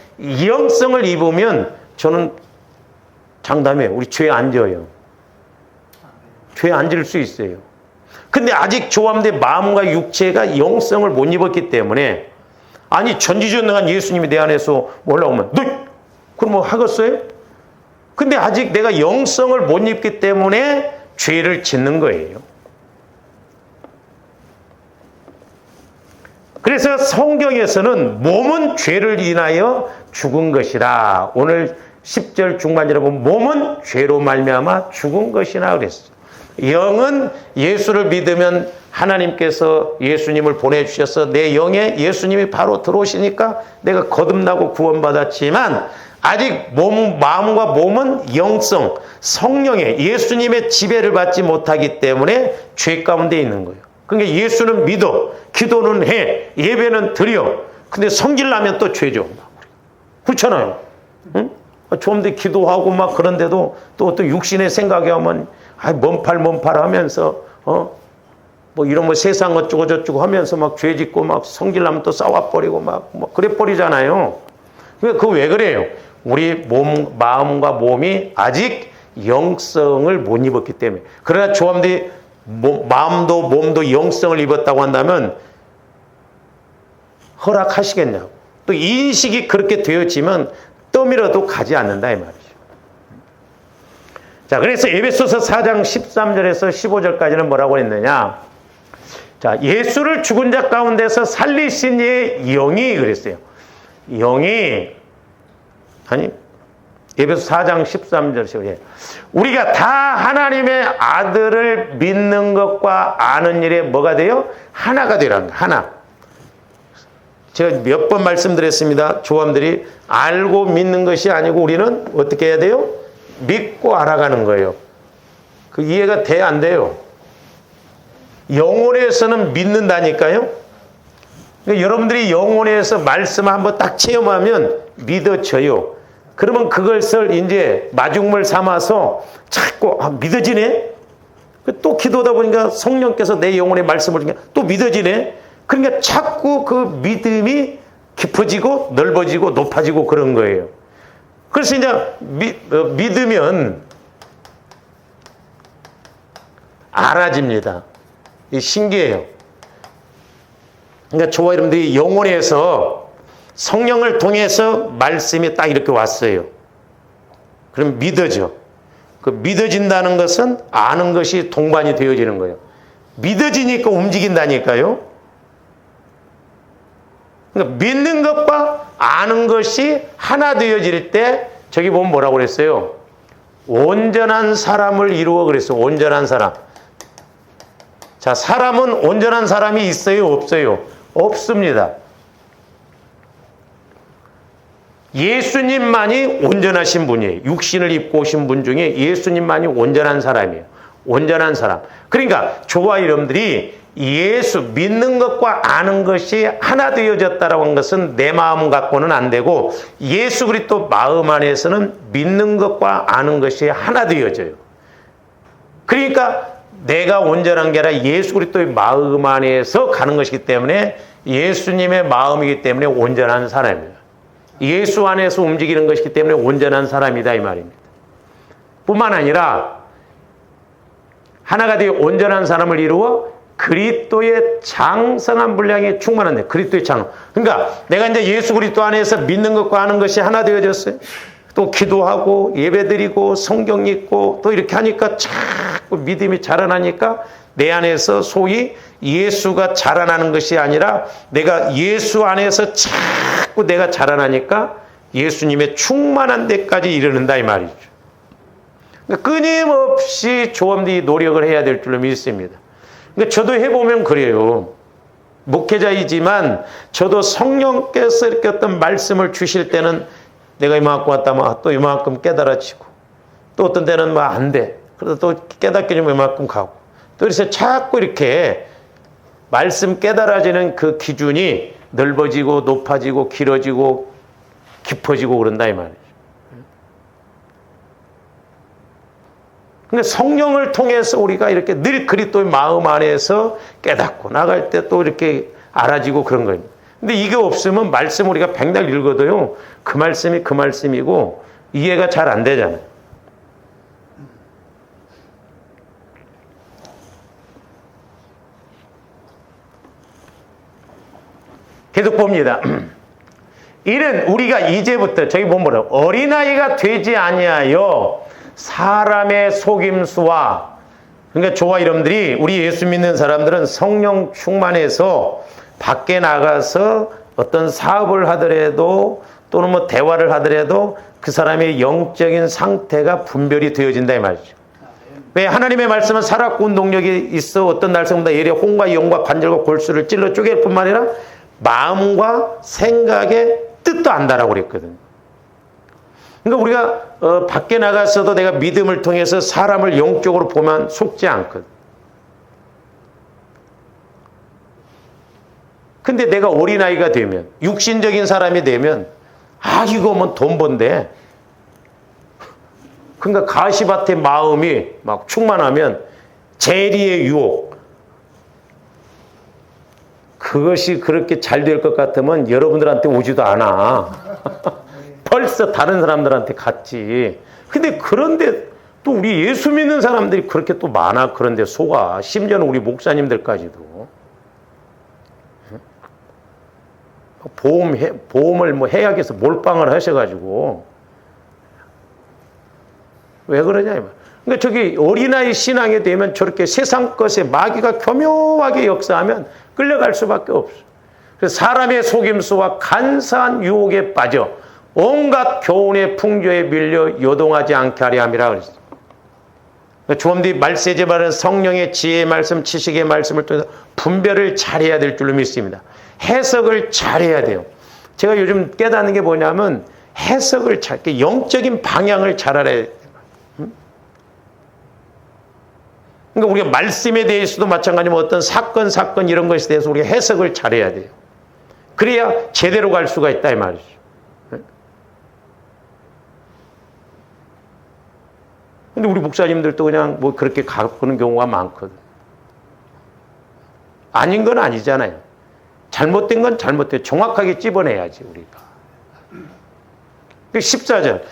영성을 입으면 저는 장담해요. 우리 죄에 안 져요. 죄에 안 질 수 있어요. 근데 아직 조함대 마음과 육체가 영성을 못 입었기 때문에, 아니 전지전능한 예수님이 내 안에서 올라오면 너 그럼 뭐 하겠어요? 근데 아직 내가 영성을 못 입기 때문에 죄를 짓는 거예요. 그래서 성경에서는 몸은 죄를 인하여 죽은 것이라, 오늘 10절 중반절에 보면 몸은 죄로 말미암아 죽은 것이나 그랬어요. 영은 예수를 믿으면 하나님께서 예수님을 보내주셔서 내 영에 예수님이 바로 들어오시니까 내가 거듭나고 구원받았지만, 아직 마음과 몸은 영성, 성령의 예수님의 지배를 받지 못하기 때문에 죄 가운데 있는 거예요. 그러니까 예수는 믿어, 기도는 해, 예배는 드려. 근데 성질나면 또 죄죠. 그렇잖아요. 응? 좀 더 기도하고 막 그런데도 또 육신의 생각이 하면 몸팔 하면서 뭐 이런 뭐 세상 어쩌고 저쩌고 하면서 막 죄 짓고 막 성질나면 또 싸워버리고 막 그래 버리잖아요. 그 왜 그래요? 우리 마음과 몸이 아직 영성을 못 입었기 때문에. 그러나 조함들이 마음도 몸도 영성을 입었다고 한다면 허락하시겠냐고. 또 인식이 그렇게 되어지면 떠밀어도 가지 않는다 이 말이죠. 자, 그래서 에베소서 4장 13절에서 15절까지는 뭐라고 했느냐? 자, 예수를 죽은 자 가운데서 살리신 이의 영이 그랬어요. 영이 에베소 4장 13절 우리가 다 하나님의 아들을 믿는 것과 아는 일에 뭐가 돼요? 하나가 되라는 거예요. 하나. 제가 몇 번 말씀드렸습니다. 조함들이 알고 믿는 것이 아니고 우리는 어떻게 해야 돼요? 믿고 알아가는 거예요. 그 이해가 돼야 안 돼요. 영혼에서는 믿는다니까요. 그러니까 여러분들이 영혼에서 말씀을 한번 딱 체험하면 믿어져요. 그러면 그것을 이제 마중물 삼아서 자꾸 믿어지네? 또 기도하다 보니까 성령께서 내 영혼에 말씀을 주니까 또 믿어지네? 그러니까 자꾸 그 믿음이 깊어지고 넓어지고 높아지고 그런 거예요. 그래서 이제 믿으면 알아집니다. 신기해요. 그러니까 저와 여러분들이 영혼에서 성령을 통해서 말씀이 딱 이렇게 왔어요. 그럼 믿어져. 그 믿어진다는 것은 아는 것이 동반이 되어지는 거예요. 믿어지니까 움직인다니까요. 그러니까 믿는 것과 아는 것이 하나 되어질 때 저기 보면 뭐라고 그랬어요? 온전한 사람을 이루어 그랬어요. 온전한 사람. 자, 사람은 온전한 사람이 있어요? 없어요? 없습니다. 예수님만이 온전하신 분이에요. 육신을 입고 오신 분 중에 예수님만이 온전한 사람이에요. 온전한 사람. 그러니까 저와 여러분들이 예수 믿는 것과 아는 것이 하나 되어졌다라고 하는 것은 내 마음 갖고는 안 되고 예수 그리스도 마음 안에서는 믿는 것과 아는 것이 하나 되어져요. 그러니까 내가 온전한 게 아니라 예수 그리스도의 마음 안에서 가는 것이기 때문에 예수님의 마음이기 때문에 온전한 사람입니다. 예수 안에서 움직이는 것이기 때문에 온전한 사람이다 이 말입니다. 뿐만 아니라 하나가 되어 온전한 사람을 이루어 그리스도의 장성한 분량에 충만한데 그리스도의 장. 그러니까 내가 이제 예수 그리스도 안에서 믿는 것과 하는 것이 하나 되어졌어요. 또 기도하고 예배드리고 성경 읽고 또 이렇게 하니까 자꾸 믿음이 자라나니까 내 안에서 소위 예수가 자라나는 것이 아니라 내가 예수 안에서 자꾸 내가 자라나니까 예수님의 충만한 데까지 이르는다 이 말이죠. 그러니까 끊임없이 조금더 노력을 해야 될 줄로 믿습니다. 그러니까 저도 해보면 그래요. 목회자이지만 저도 성령께서 이렇게 어떤 말씀을 주실 때는 내가 이만큼 왔다면 또 이만큼 깨달아지고 또 어떤 때는 뭐 안 돼. 그래서 또 깨닫게 되면 이만큼 가고 또 그래서 자꾸 이렇게 말씀 깨달아지는 그 기준이 넓어지고 높아지고 길어지고 깊어지고 그런다 이 말이죠. 그러니까 성령을 통해서 우리가 이렇게 늘 그리스도의 마음 안에서 깨닫고 나갈 때 또 이렇게 알아지고 그런 거예요. 근데 이게 없으면 말씀 우리가 백날 읽어도요 그 말씀이 그 말씀이고 이해가 잘 안 되잖아요. 계속 봅니다. 이는 우리가 이제부터 저기 보면 뭐라고 어린아이가 되지 아니하여 사람의 속임수와 그러니까 저와 여러분들이 우리 예수 믿는 사람들은 성령 충만해서 밖에 나가서 어떤 사업을 하더라도 또는 뭐 대화를 하더라도 그 사람의 영적인 상태가 분별이 되어진다 이 말이죠. 왜 하나님의 말씀은 살았고 운동력이 있어 어떤 날성보다 예리 혼과 영과 관절과 골수를 찔러 쪼갤 뿐만 아니라 마음과 생각의 뜻도 안다라고 그랬거든요. 그러니까 우리가 밖에 나가서도 내가 믿음을 통해서 사람을 영적으로 보면 속지 않거든. 근데 내가 어린아이가 되면 육신적인 사람이 되면 이거 뭐 돈 번데 그러니까 가시밭의 마음이 막 충만하면 재리의 유혹 그것이 그렇게 잘 될 것 같으면 여러분들한테 오지도 않아. 벌써 다른 사람들한테 갔지. 근데 그런데 또 우리 예수 믿는 사람들이 그렇게 또 많아. 그런데 속아. 심지어는 우리 목사님들까지도. 보험을 뭐 해약해서 몰빵을 하셔가지고. 왜 그러냐. 그러니까 저기 어린아이 신앙이 되면 저렇게 세상 것에 마귀가 교묘하게 역사하면 끌려갈 수밖에 없어. 그래서 사람의 속임수와 간사한 유혹에 빠져 온갖 교훈의 풍조에 밀려 요동하지 않게 하려 함이라 그랬어요. 조금 뒤 말세제 말은 성령의 지혜의 말씀, 지식의 말씀을 통해서 분별을 잘해야 될 줄로 믿습니다. 해석을 잘해야 돼요. 제가 요즘 깨닫는 게 뭐냐면 해석을 잘, 영적인 방향을 잘 알아야 돼요. 그러니까 우리가 말씀에 대해서도 마찬가지로 어떤 사건 이런 것에 대해서 우리가 해석을 잘해야 돼요. 그래야 제대로 갈 수가 있다 이 말이죠. 근데 우리 목사님들도 그냥 뭐 그렇게 가보는 경우가 많거든. 아닌 건 아니잖아요. 잘못된 건 잘못돼. 정확하게 찝어내야지 우리가. 14절.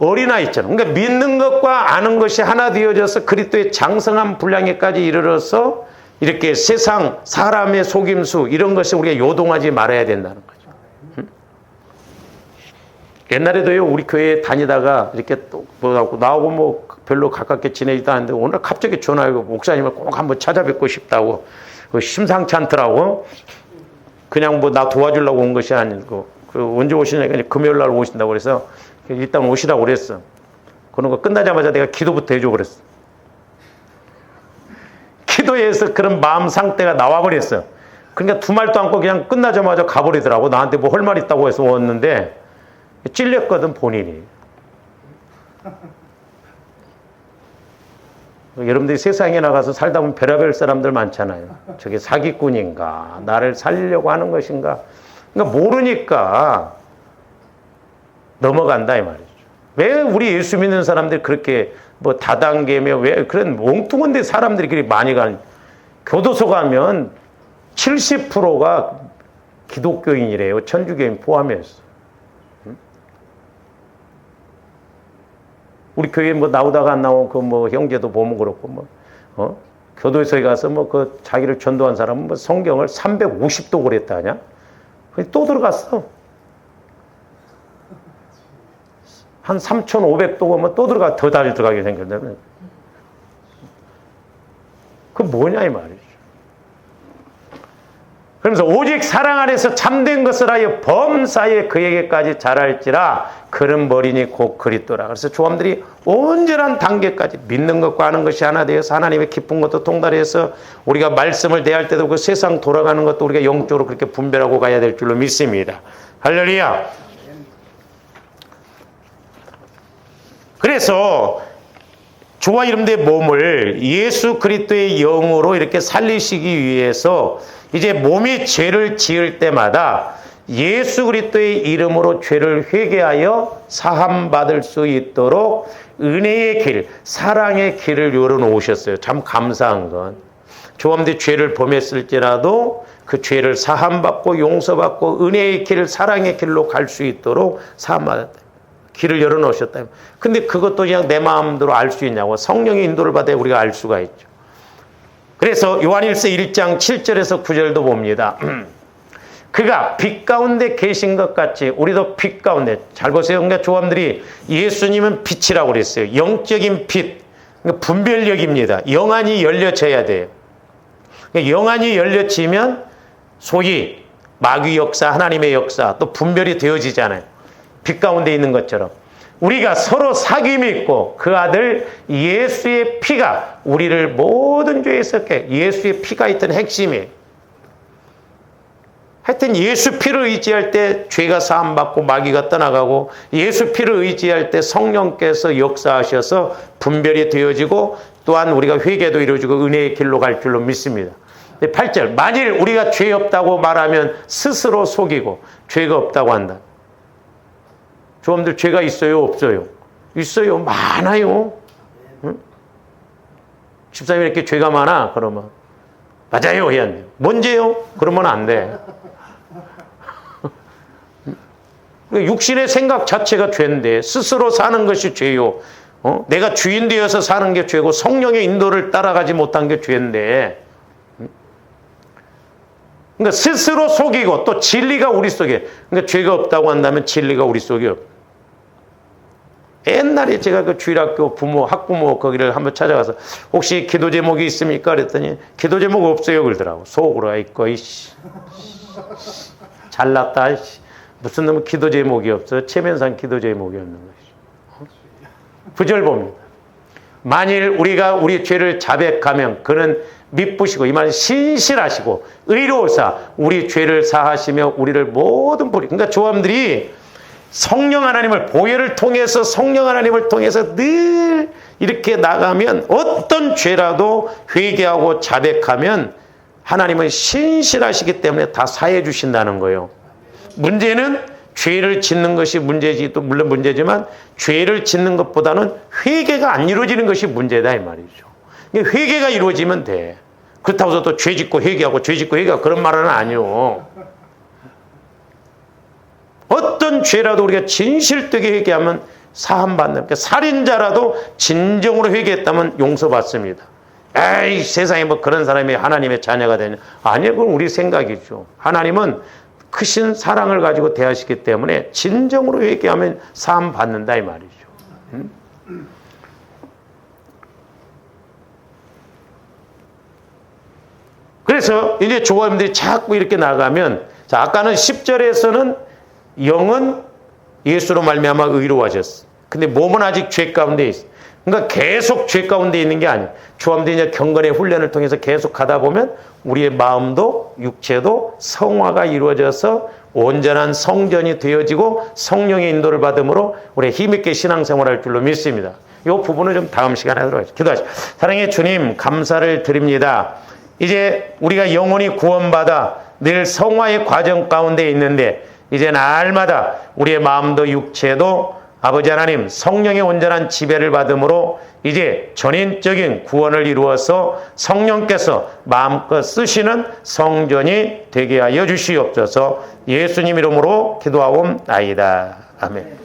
어린아이 있잖아. 그러니까 믿는 것과 아는 것이 하나 되어져서 그리스도의 장성한 분량에까지 이르러서 이렇게 세상 사람의 속임수 이런 것에 우리가 요동하지 말아야 된다는 거죠. 응? 옛날에도요 우리 교회에 다니다가 이렇게 또 뭐하고 나하고 뭐 별로 가깝게 지내지도 않는데 오늘 갑자기 전화하고 목사님을 꼭 한번 찾아뵙고 싶다고 심상치 않더라고. 그냥 뭐 나 도와주려고 온 것이 아니고 언제 오시냐니까 금요일 날 오신다고 그래서 일단 오시라고 그랬어. 그런 거 끝나자마자 내가 기도부터 해줘 그랬어. 기도에서 그런 마음 상태가 나와버렸어. 그러니까 두 말도 않고 그냥 끝나자마자 가버리더라고. 나한테 뭐 할 말 있다고 해서 왔는데 찔렸거든 본인이. 여러분들이 세상에 나가서 살다 보면 별의별 사람들 많잖아요. 저게 사기꾼인가 나를 살리려고 하는 것인가. 그러니까 모르니까 넘어간다 이 말이죠. 왜 우리 예수 믿는 사람들이 그렇게 뭐 다단계며 왜 그런 몽뚱한 데 사람들이 그렇게 많이 가는, 교도소 가면 70%가 기독교인이래요. 천주교인 포함해서. 우리 교회 뭐 나오다가 안 나온 그 뭐 형제도 보면 그렇고 교도소에 가서 뭐 그 자기를 전도한 사람은 뭐 성경을 350도 그랬다 하냐? 또 들어갔어. 한 3,500도 가면 또 더 잘 들어가게 생겼네. 그 뭐냐 이 말이죠. 그러면서 오직 사랑 안에서 참된 것을 하여 범사에 그에게까지 자랄지라 그런 머리니 곧 그리스도라. 그래서 조함들이 온전한 단계까지 믿는 것과 하는 것이 하나 되어서 하나님의 기쁜 것도 통달해서 우리가 말씀을 대할 때도 그 세상 돌아가는 것도 우리가 영적으로 그렇게 분별하고 가야 될 줄로 믿습니다. 할렐루야. 그래서 주와 이름된 몸을 예수 그리스도의 영으로 이렇게 살리시기 위해서 이제 몸이 죄를 지을 때마다 예수 그리스도의 이름으로 죄를 회개하여 사함받을 수 있도록 은혜의 길, 사랑의 길을 열어놓으셨어요. 참 감사한 건. 조함들이 죄를 범했을지라도 그 죄를 사함받고 용서받고 은혜의 길, 사랑의 길로 갈 수 있도록 사함받았다. 길을 열어놓으셨다. 근데 그것도 그냥 내 마음대로 알 수 있냐고. 성령의 인도를 받아 우리가 알 수가 있죠. 그래서 요한일서 1장 7절에서 9절도 봅니다. 그가 빛 가운데 계신 것 같이 우리도 빛 가운데. 잘 보세요. 그러니까 조함들이 예수님은 빛이라고 그랬어요. 영적인 빛. 그러니까 분별력입니다. 영안이 열려져야 돼요. 그러니까 영안이 열려지면 소위 마귀 역사, 하나님의 역사 또 분별이 되어지잖아요. 빛 가운데 있는 것처럼. 우리가 서로 사귐이 있고 그 아들 예수의 피가 우리를 모든 죄에서 깨. 예수의 피가 있던 핵심이에요. 하여튼 예수 피를 의지할 때 죄가 사함받고 마귀가 떠나가고 예수 피를 의지할 때 성령께서 역사하셔서 분별이 되어지고 또한 우리가 회개도 이루어지고 은혜의 길로 갈 줄로 믿습니다. 8절 만일 우리가 죄 없다고 말하면 스스로 속이고 죄가 없다고 한다. 조함들 죄가 있어요? 없어요? 있어요. 많아요. 응? 집사님이 이렇게 죄가 많아? 그러면 맞아요. 해야 돼. 뭔지요? 그러면 안 돼. 육신의 생각 자체가 죄인데 스스로 사는 것이 죄요. 내가 주인 되어서 사는 게 죄고 성령의 인도를 따라가지 못한 게 죄인데 그러니까 스스로 속이고 또 진리가 우리 속에 그러니까 죄가 없다고 한다면 진리가 우리 속에 없다. 옛날에 제가 그 주일학교 부모, 학부모 거기를 한번 찾아가서 혹시 기도 제목이 있습니까? 그랬더니 기도 제목 없어요. 그러더라고. 속으로 있고, 이씨. 잘났다. 이씨. 무슨 놈은 기도 제목이 없어. 체면상 기도 제목이 없는 것이죠. 9절 봅니다. 만일 우리가 우리 죄를 자백하면 그는 미쁘시고 이 말은 신실하시고 의로우사 우리 죄를 사하시며 우리를 모든 불의. 그러니까 조함들이 성령 하나님을 보혈을 통해서 성령 하나님을 통해서 늘 이렇게 나가면 어떤 죄라도 회개하고 자백하면 하나님은 신실하시기 때문에 다 사해 주신다는 거예요. 문제는 죄를 짓는 것이 문제지 또 물론 문제지만 죄를 짓는 것보다는 회개가 안 이루어지는 것이 문제다 이 말이죠. 회개가 이루어지면 돼. 그렇다고 해서 또 죄 짓고 회개하고 죄 짓고 회개하고 그런 말은 아니요. 어떤 죄라도 우리가 진실되게 회개하면 사함받는. 그러니까 살인자라도 진정으로 회개했다면 용서받습니다. 에이 세상에 뭐 그런 사람이 하나님의 자녀가 되냐. 아니요. 그건 우리 생각이죠. 하나님은 크신 사랑을 가지고 대하시기 때문에 진정으로 회개하면 사함받는다 이 말이죠. 그래서 이제 조화님들이 자꾸 이렇게 나가면 자 아까는 10절에서는 영은 예수로 말미암아 의로워졌어. 근데 몸은 아직 죄 가운데 있어. 그러니까 계속 죄 가운데 있는 게 아니야. 조함들이 이제 경건의 훈련을 통해서 계속 가다 보면 우리의 마음도 육체도 성화가 이루어져서 온전한 성전이 되어지고 성령의 인도를 받음으로 우리 힘있게 신앙생활할 줄로 믿습니다. 이 부분은 좀 다음 시간에 하도록 하겠습니다. 기도하시죠. 사랑의 주님 감사를 드립니다. 이제 우리가 영혼이 구원받아 늘 성화의 과정 가운데 있는데 이제 날마다 우리의 마음도 육체도 아버지 하나님, 성령의 온전한 지배를 받음으로 이제 전인적인 구원을 이루어서 성령께서 마음껏 쓰시는 성전이 되게 하여 주시옵소서. 예수님 이름으로 기도하옵나이다. 아멘.